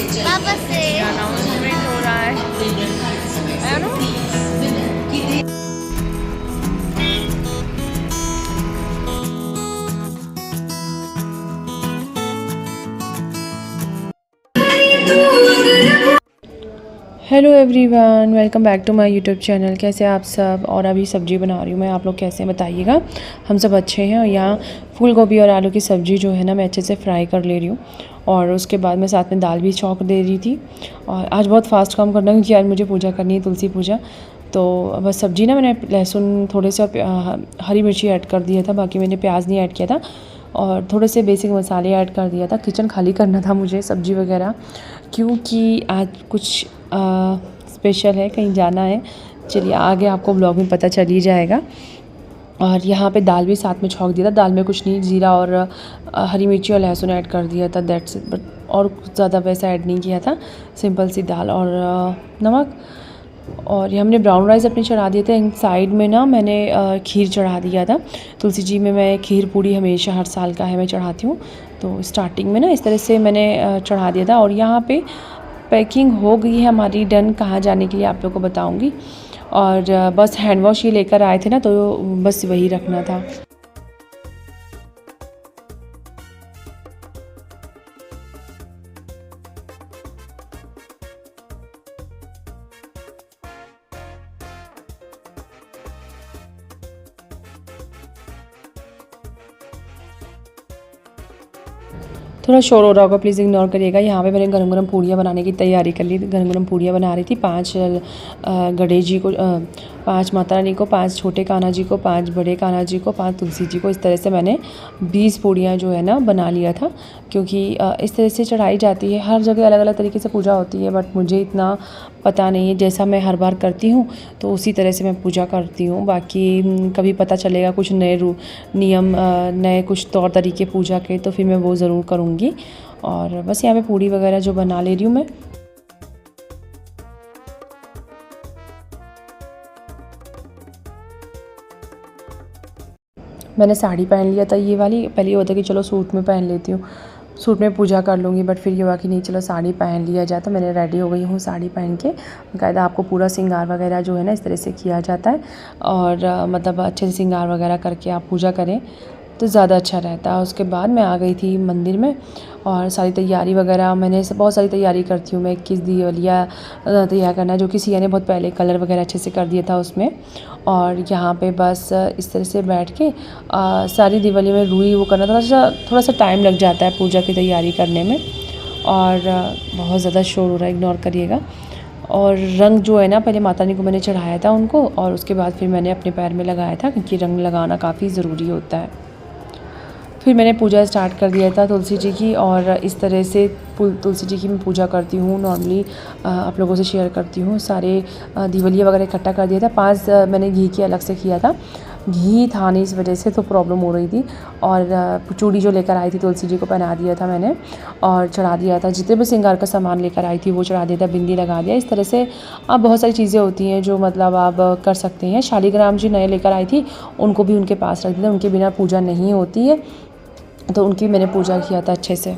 वापस से अनाउंसमेंट हो रहा है ना। Hello everyone, welcome back to my YouTube channel. कैसे आप सब। और अभी सब्ज़ी बना रही हूँ मैं। आप लोग कैसे हैं बताइएगा। हम सब अच्छे हैं। और यहाँ फूल गोभी और आलू की सब्ज़ी जो है ना, मैं अच्छे से फ्राई कर ले रही हूँ। और उसके बाद मैं साथ में दाल भी छौंक दे रही थी। और आज बहुत फास्ट काम करना है क्योंकि आज मुझे पूजा करनी है, तुलसी पूजा। तो बस सब्ज़ी ना, मैंने लहसुन थोड़े से हरी मिर्ची ऐड कर दिया था, बाकी मैंने प्याज नहीं ऐड किया था। और थोड़े से बेसिक मसाले ऐड कर दिया था। किचन खाली करना था मुझे सब्ज़ी वगैरह, क्योंकि आज कुछ स्पेशल है, कहीं जाना है। चलिए आगे आपको ब्लॉग में पता चल ही जाएगा। और यहाँ पे दाल भी साथ में छौंक दिया था। दाल में कुछ नहीं, ज़ीरा और हरी मिर्ची और लहसुन ऐड कर दिया था, दैट्स इट। बट और कुछ ज़्यादा वैसा ऐड नहीं किया था। सिंपल सी दाल और नमक। और ये हमने ब्राउन राइस अपने चढ़ा दिए थे। साइड में ना मैंने खीर चढ़ा दिया था। तुलसी जी में मैं खीर पूड़ी हमेशा हर साल का है मैं चढ़ाती हूँ। तो स्टार्टिंग में ना इस तरह से मैंने चढ़ा दिया था। और यहाँ पे पैकिंग हो गई है हमारी डन। कहाँ जाने के लिए आप लोग को बताऊँगी। और बस हैंड वॉश ये लेकर आए थे ना, तो बस वही रखना था। थोड़ा शोर हो रहा होगा, प्लीज़ इग्नोर करिएगा। यहाँ पे मैंने गरम गरम पूड़ियाँ बनाने की तैयारी कर ली। गरम गरम पूड़ियाँ बना रही थी। 5 गणेश जी को, 5 माता रानी को, 5 छोटे कान्हा जी को, 5 बड़े कान्हा जी को, 5 तुलसी जी को। इस तरह से मैंने 20 पूड़ियाँ जो है ना बना लिया था। क्योंकि इस तरह से चढ़ाई जाती है। हर जगह अलग अलग तरीके से पूजा होती है, बट मुझे इतना पता नहीं है। जैसा मैं हर बार करती हूँ तो उसी तरह से मैं पूजा करती हूँ। बाकी कभी पता चलेगा कुछ नए नियम, नए कुछ तौर तरीके पूजा के, तो फिर मैं वो ज़रूर करूँगी। और बस यहाँ पे पूड़ी वगैरह जो बना ले रही हूँ मैं। मैंने साड़ी पहन लिया था ये वाली। पहले ये होता कि चलो सूट में पहन लेती हूँ, सूट में पूजा कर लूँगी। बट फिर ये हुआ कि नहीं, चलो साड़ी पहन लिया जाए। तो मैंने रेडी हो गई हूँ साड़ी पहन के। बाकायदा आपको पूरा श्रृंगार वगैरह जो है ना इस तरह से किया जाता है। और मतलब अच्छे से श्रृंगार वगैरह करके आप पूजा करें तो ज़्यादा अच्छा रहता है। उसके बाद मैं आ गई थी मंदिर में। और सारी तैयारी वगैरह मैंने बहुत सारी तैयारी करती हूँ मैं। 21 दिवालियाँ तैयार करना, जो कि सिया ने बहुत पहले कलर वगैरह अच्छे से कर दिया था उसमें। और यहाँ पे बस इस तरह से बैठ के सारी दिवाली में रुई वो करना, थोड़ा सा टाइम लग जाता है पूजा की तैयारी करने में। और बहुत ज़्यादा शोर हो रहा है, इग्नोर करिएगा। और रंग जो है ना, पहले माता रानी को मैंने चढ़ाया था उनको, और उसके बाद फिर मैंने अपने पैर में लगाया था, क्योंकि रंग लगाना काफ़ी ज़रूरी होता है। फिर मैंने पूजा स्टार्ट कर दिया था तुलसी जी की। और इस तरह से तुलसी जी की मैं पूजा करती हूँ। नॉर्मली आप लोगों से शेयर करती हूँ। सारे दिवलिया वगैरह इकट्ठा कर दिया था। 5 मैंने घी की अलग से किया था। घी था नहीं, इस वजह से तो प्रॉब्लम हो रही थी। और चूड़ी जो लेकर आई थी तुलसी जी को पहना दिया था मैंने, और चढ़ा दिया था। जितने भी श्रृंगार का सामान लेकर आई थी वो चढ़ा दिया था, बिंदी लगा दिया। इस तरह से आप बहुत सारी चीज़ें होती हैं जो मतलब आप कर सकते हैं। शालिग्राम जी नए लेकर आई थी, उनको भी उनके पास रख दिया। उनके बिना पूजा नहीं होती है, तो उनकी मैंने पूजा किया था अच्छे से।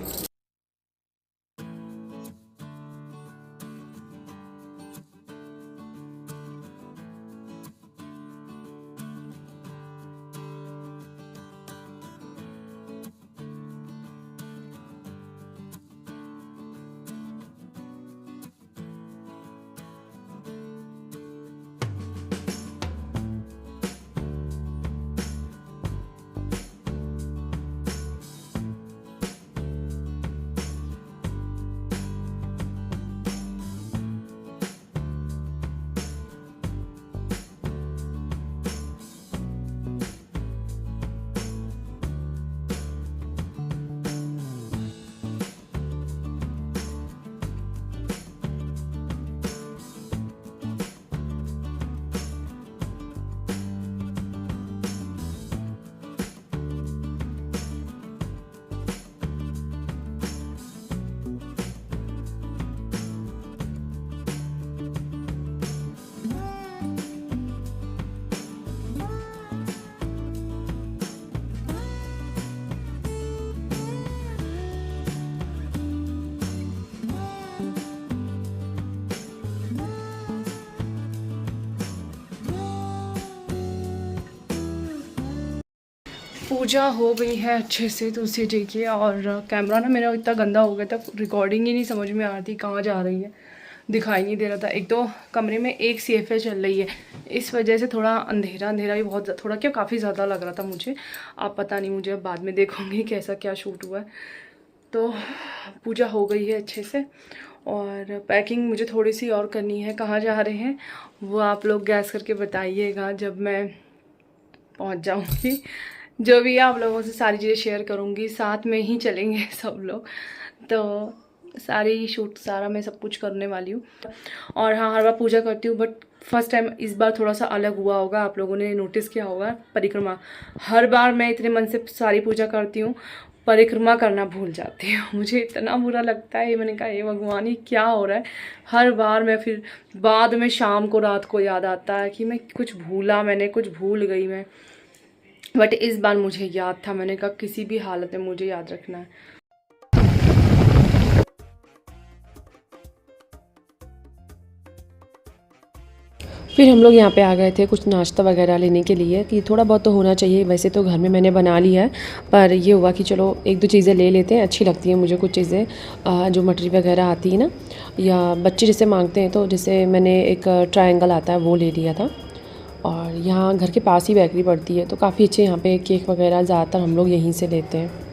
पूजा हो गई है अच्छे से तुलसी जी की, और कैमरा ना मेरा इतना गंदा हो गया था, रिकॉर्डिंग ही नहीं समझ में आ रही थी कहाँ जा रही है, दिखाई नहीं दे रहा था। एक तो कमरे में एक CFA चल रही है, इस वजह से थोड़ा अंधेरा अंधेरा भी बहुत थोड़ा क्या काफ़ी ज़्यादा लग रहा था मुझे। आप पता नहीं, मुझे अब बाद में देखूँगी कैसा क्या शूट हुआ है। तो पूजा हो गई है अच्छे से, और पैकिंग मुझे थोड़ी सी और करनी है। कहाँ जा रहे हैं वो आप लोग गैस करके बताइएगा जब मैं पहुँच जाऊँगी। जो भी है आप लोगों से सारी चीज़ें शेयर करूँगी, साथ में ही चलेंगे सब लोग। तो सारी शूट सारा मैं सब कुछ करने वाली हूँ। और हाँ, हर बार पूजा करती हूँ, बट फर्स्ट टाइम इस बार थोड़ा सा अलग हुआ होगा, आप लोगों ने नोटिस किया होगा। परिक्रमा, हर बार मैं इतने मन से सारी पूजा करती हूँ, परिक्रमा करना भूल जाती हूँ। मुझे इतना बुरा लगता है, मैंने कहा ये भगवान, ये क्या हो रहा है। हर बार मैं फिर बाद में शाम को रात को याद आता है कि मैं कुछ भूला, मैंने कुछ भूल गई मैं। बट इस बार मुझे याद था, मैंने कहा किसी भी हालत में मुझे याद रखना है। फिर हम लोग यहाँ पे आ गए थे कुछ नाश्ता वगैरह लेने के लिए, कि थोड़ा बहुत तो होना चाहिए। वैसे तो घर में मैंने बना लिया है, पर ये हुआ कि चलो एक दो चीज़ें ले लेते हैं, अच्छी लगती हैं मुझे कुछ चीज़ें जो मटरी वगैरह आती है ना, या बच्चे जैसे मांगते हैं। तो जैसे मैंने एक ट्रायंगल आता है वो ले लिया था। और यहाँ घर के पास ही बेकरी पड़ती है, तो काफ़ी अच्छे यहाँ पे केक वगैरह ज़्यादातर हम लोग यहीं से लेते हैं।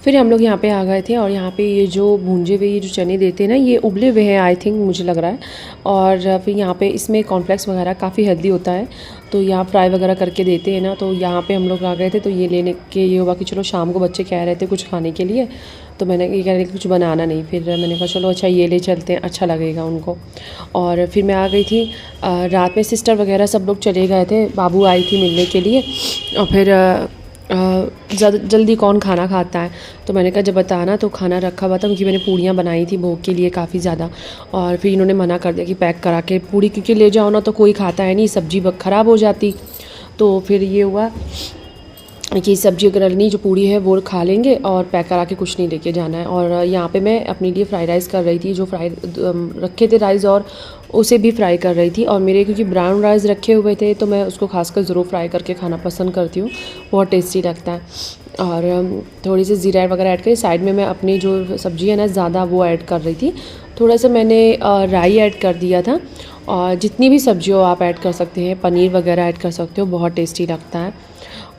फिर हम लोग यहाँ पे आ गए थे, और यहाँ पे ये जो भूंजे हुए ये जो चने देते हैं ना, ये उबले हुए हैं आई थिंक, मुझे लग रहा है। और फिर यहाँ पे इसमें कॉर्नफ्लेक्स वगैरह काफ़ी हेल्दी होता है, तो यहाँ फ्राई वगैरह करके देते हैं ना। तो यहाँ पे हम लोग आ गए थे, तो ये लेने के ये हुआ कि चलो शाम को बच्चे कह रहे थे कुछ खाने के लिए, तो मैंने ये कह रहे कि कुछ बनाना नहीं। फिर मैंने कहा चलो अच्छा ये ले चलते हैं, अच्छा लगेगा उनको। और फिर मैं आ गई थी रात में, सिस्टर वगैरह सब लोग चले गए थे, बाबू आई थी मिलने के लिए। और फिर जल्दी कौन खाना खाता है, तो मैंने कहा जब बताना। तो खाना रखा हुआ था, क्योंकि मैंने पूड़ियाँ बनाई थी भोग के लिए काफ़ी ज़्यादा। और फिर इन्होंने मना कर दिया कि पैक करा के पूड़ी, क्योंकि ले जाओ ना तो कोई खाता है नहीं, सब्ज़ी ख़राब हो जाती। तो फिर ये हुआ कि सब्ज़ी वगैरह नहीं, जो पूड़ी है वो खा लेंगे, और पैक करा के कुछ नहीं लेके जाना है। और यहाँ पे मैं अपने लिए फ्राइड राइस कर रही थी, जो रखे थे राइस, और उसे भी फ्राई कर रही थी। और मेरे क्योंकि ब्राउन राइस रखे हुए थे, तो मैं उसको खासकर ज़रूर फ्राई करके खाना पसंद करती हूँ, बहुत टेस्टी लगता है। और थोड़ी सी ज़ीरा वगैरह ऐड करी, साइड में मैं अपनी जो सब्ज़ी है ना ज़्यादा वो ऐड कर रही थी। थोड़ा सा मैंने राई ऐड कर दिया था, और जितनी भी सब्ज़ी हो आप ऐड कर सकते हैं, पनीर वगैरह ऐड कर सकते हो, बहुत टेस्टी लगता है।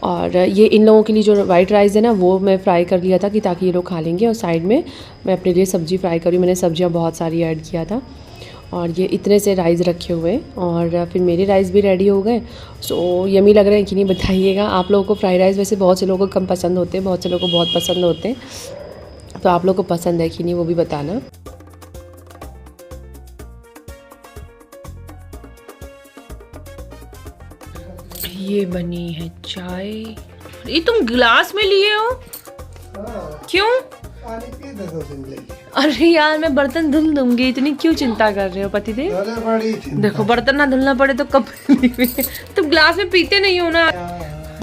और ये इन लोगों के लिए जो वाइट राइस है ना, वो मैं फ्राई कर लिया था कि ताकि ये लोग खा लेंगे। और साइड में मैं अपने लिए सब्ज़ी फ्राई करी, मैंने सब्जियां बहुत सारी ऐड किया था। और ये इतने से राइस रखे हुए, और फिर मेरे राइस भी रेडी हो गए। सो यमी लग रहे हैं कि नहीं, बताइएगा। आप लोगों को फ्राइड राइस वैसे बहुत से लोगों को कम पसंद होते हैं, बहुत से लोगों को बहुत पसंद होते हैं, तो आप लोगों को पसंद है कि नहीं वो भी बताना। ये बनी है चाय। ये तुम गिलास में लिए हो? क्यों? अरे यार, मैं बर्तन धुल दूंगी, इतनी क्यों चिंता कर रहे हो पतिदेव? देखो बर्तन ना धुलना पड़े तो कब तुम गिलास में पीते नहीं हो ना,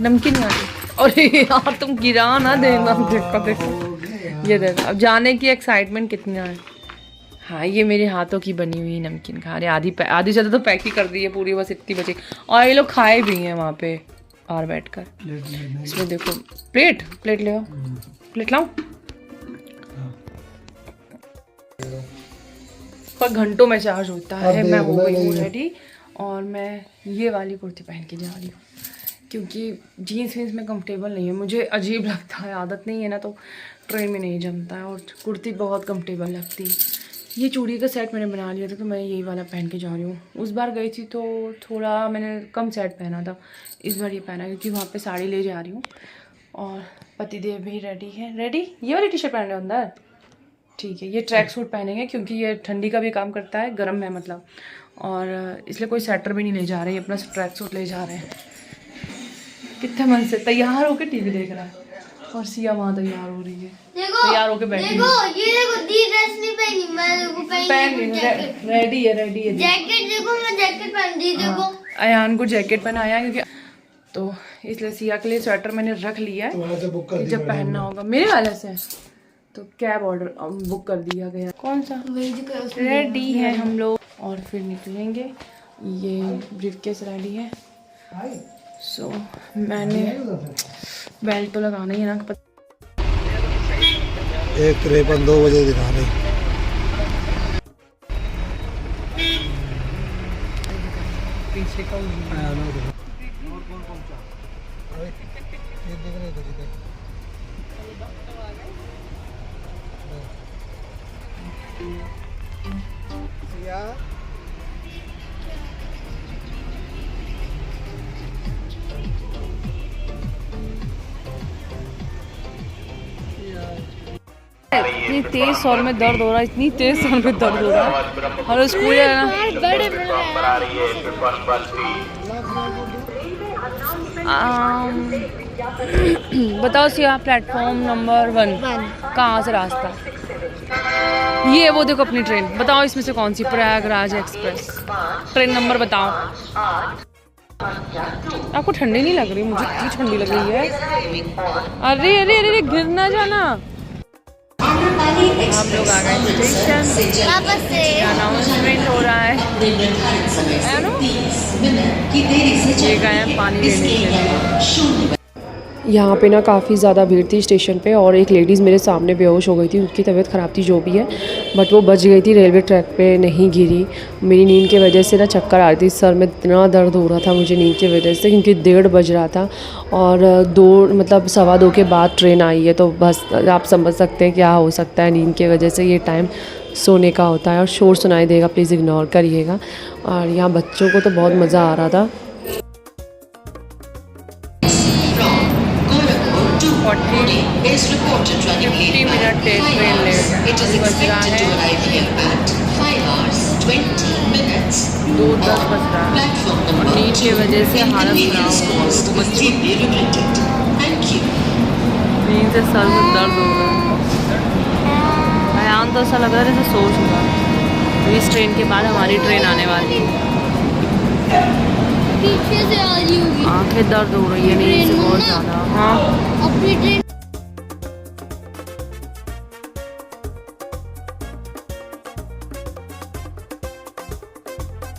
नमकीन वाली। अरे यार तुम गिरा ना देना। देखो देखो, ये देखो, अब जाने की एक्साइटमेंट कितना है। हाँ, ये मेरे हाथों की बनी हुई नमकीन खा रहे। आधी ज़्यादा तो पैक ही कर दी है पूरी, बस इतनी बची। और ये लोग खाए भी हैं वहाँ पे बाहर बैठकर। इसमें देखो, प्लेट ले आओ, प्लेट लाओ। पर घंटों में चार्ज होता है। मैं हो गई हूँ रेडी, और मैं ये वाली कुर्ती पहन के जा रही हूँ, क्योंकि जीन्स वीन्स में कंफर्टेबल नहीं है, मुझे अजीब लगता है, आदत नहीं है ना, तो ट्रेन में नहीं जमता है। और कुर्ती बहुत कंफर्टेबल लगती है। ये चूड़ी का सेट मैंने बना लिया था, तो मैं यही वाला पहन के जा रही हूँ। उस बार गई थी तो थोड़ा मैंने कम सेट पहना था, इस बार ये पहना, क्योंकि वहाँ पे साड़ी ले जा रही हूँ। और पतिदेव भी रेडी है। रेडी, ये वाली टी शर्ट पहन रहे हो अंदर? ठीक है, ये ट्रैक सूट पहनेंगे, क्योंकि ये ठंडी का भी काम करता है, गर्म है मतलब। और इसलिए कोई स्वेटर भी नहीं ले जा रहे हैं, अपना ट्रैक सूट ले जा रहे हैं। कितने मन से तैयार होकर टीवी देख रहा है, और सिया वहाँ तैयार हो रही है, तैयार होकर बैठी है। ये देखो, दी ड्रेस नहीं पहनी, मैं रेडी है। जैकेट देखो, मैं जैकेट पहन दी। देखो अयान को जैकेट पहनाया, क्योंकि तो इसलिए सिया के लिए स्वेटर मैंने रख लिया है तुम्हारे से बुक कर कि जब पहनना होगा मेरे वाले से। तो कैब ऑर्डर बुक कर दिया गया। कौन सा? रेडी है हम लोग और फिर निकलेंगे। ये ब्रीफकेस रेडी है। सो मैंने बेल्ट तो लगाना ही है ना। 1:53 2 बजे दिखा रहे। पीछे का इतनी तेज सौर में दर्द हो रहा है, इतनी तेज सौर में दर्द हो रहा है। और स्कूल है ना। बताओ सिया प्लेटफॉर्म नंबर 1 कहाँ से रास्ता? ये वो देखो अपनी ट्रेन। बताओ इसमें से कौन सी? प्रयागराज एक्सप्रेस। ट्रेन नंबर बताओ। आपको ठंडी नहीं लग रही? मुझे इतनी ठंडी लग रही है। अरे अरे अरे गिर ना जाना। हम लोग आ गए स्टेशन। वापस से अनाउंसमेंट हो रहा है ना? ये गए हैं पानी लेने के लिए। यहाँ पे ना काफ़ी ज़्यादा भीड़ थी स्टेशन पे और एक लेडीज़ मेरे सामने बेहोश हो गई थी। उनकी तबीयत ख़राब थी जो भी है, बट वो बच गई थी, रेलवे ट्रैक पे नहीं गिरी। मेरी नींद की वजह से ना चक्कर आ रही थी, सर में इतना दर्द हो रहा था मुझे नींद की वजह से, क्योंकि 1:30 बज रहा था और 2 के बाद ट्रेन आई है। तो बस आप समझ सकते हैं क्या हो सकता है। नींद की वजह से ये टाइम सोने का होता है और शोर सुनाई देगा, प्लीज़ इग्नोर करिएगा। और यहाँ बच्चों को तो बहुत मज़ा आ रहा था। 50 मिनट ट्रेन लेट बज रहा है। 2:10 बज रहा है और नींद की वजह से हालत खराब हो गई। नींद से सर में दर्द हो रहा है। अयान तो ऐसा लग रहा है जैसे सो चुका है। इस ट्रेन के बाद हमारी ट्रेन आने वाली है। पीछे से आ रही होगी। आंखें दर्द हो रही है नींद से बहुत ज़्यादा। हाँ अपनी ट्रेन